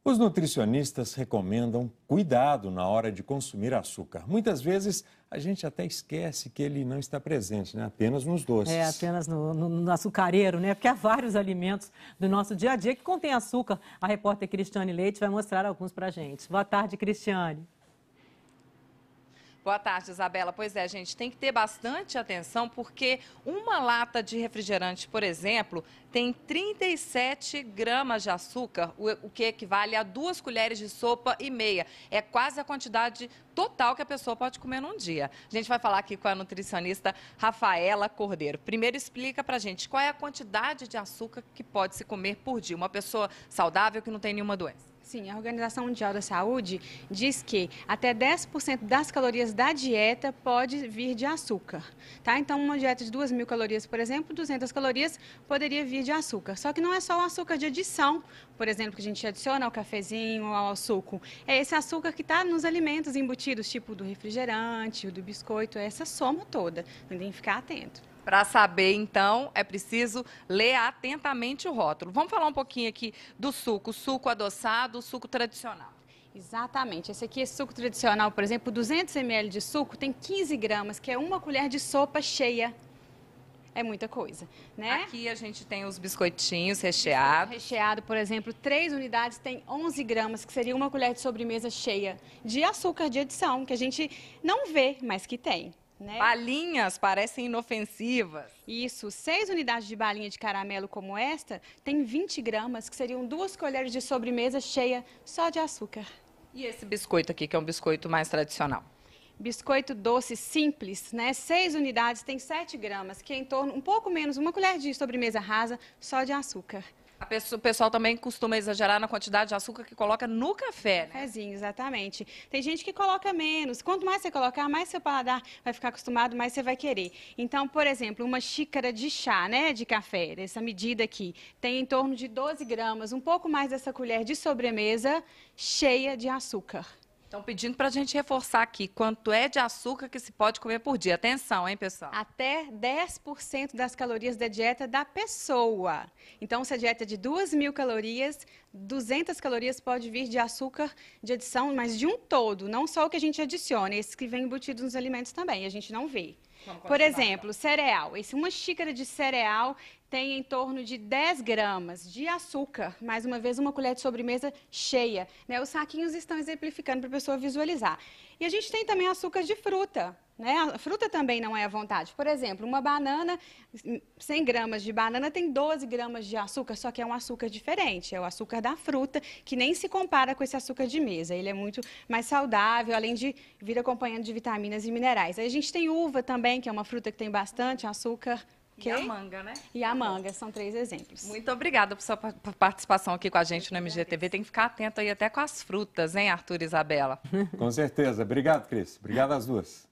Os nutricionistas recomendam cuidado na hora de consumir açúcar. Muitas vezes a gente até esquece que ele não está presente, né? Apenas nos doces. É, apenas no açucareiro, né? Porque há vários alimentos do nosso dia a dia que contêm açúcar. A repórter Cristiane Leite vai mostrar alguns pra gente. Boa tarde, Cristiane. Boa tarde, Isabela. Pois é, gente, tem que ter bastante atenção porque uma lata de refrigerante, por exemplo, tem 37 gramas de açúcar, o que equivale a 2 colheres de sopa e meia. É quase a quantidade total que a pessoa pode comer num dia. A gente vai falar aqui com a nutricionista Rafaela Cordeiro. Primeiro, explica pra gente qual é a quantidade de açúcar que pode se comer por dia. Uma pessoa saudável que não tem nenhuma doença. Sim, a Organização Mundial da Saúde diz que até 10% das calorias da dieta pode vir de açúcar, tá? Então, uma dieta de 2.000 calorias, por exemplo, 200 calorias poderia vir de açúcar. Só que não é só o açúcar de adição, por exemplo, que a gente adiciona ao cafezinho ou ao suco. É esse açúcar que está nos alimentos embutidos, tipo do refrigerante, do biscoito, é essa soma toda. Tem que ficar atento. Para saber, então, é preciso ler atentamente o rótulo. Vamos falar um pouquinho aqui do suco adoçado, suco tradicional. Exatamente. Esse aqui é suco tradicional, por exemplo, 200 ml de suco tem 15 gramas, que é uma colher de sopa cheia. É muita coisa, né? Aqui a gente tem os biscoitinhos recheados. Recheado, por exemplo, 3 unidades tem 11 gramas, que seria uma colher de sobremesa cheia de açúcar de adição, que a gente não vê, mas que tem. Né? Balinhas parecem inofensivas. Isso, 6 unidades de balinha de caramelo como esta, tem 20 gramas, que seriam 2 colheres de sobremesa cheia só de açúcar. E esse biscoito aqui, que é um biscoito mais tradicional? Biscoito doce simples, né? 6 unidades, tem 7 gramas, que é em torno, um pouco menos, uma colher de sobremesa rasa só de açúcar. O pessoal também costuma exagerar na quantidade de açúcar que coloca no café, né? Cafézinho, exatamente. Tem gente que coloca menos. Quanto mais você colocar, mais seu paladar vai ficar acostumado, mais você vai querer. Então, por exemplo, uma xícara de chá, né, de café, dessa medida aqui, tem em torno de 12 gramas, um pouco mais dessa colher de sobremesa cheia de açúcar. Estão pedindo para a gente reforçar aqui quanto é de açúcar que se pode comer por dia. Atenção, hein, pessoal? Até 10% das calorias da dieta da pessoa. Então, se a dieta é de 2.000 calorias, 200 calorias pode vir de açúcar de adição, mas de um todo, não só o que a gente adiciona, esses que vêm embutidos nos alimentos também, a gente não vê. Por exemplo, cereal. Uma xícara de cereal tem em torno de 10 gramas de açúcar, mais uma vez uma colher de sobremesa cheia. Né? Os saquinhos estão exemplificando para a pessoa visualizar. E a gente tem também açúcar de fruta. Né? A fruta também não é à vontade. Por exemplo, uma banana, 100 gramas de banana tem 12 gramas de açúcar, só que é um açúcar diferente. É o açúcar da fruta, que nem se compara com esse açúcar de mesa. Ele é muito mais saudável, além de vir acompanhando de vitaminas e minerais. Aí a gente tem uva também, que é uma fruta que tem bastante açúcar. E a manga, né? E a manga, são 3 exemplos. Muito obrigada por sua participação aqui com a gente no MGTV. Tem que ficar atento aí até com as frutas, hein, Arthur e Isabela? Com certeza. Obrigado, Cris. Obrigado às duas.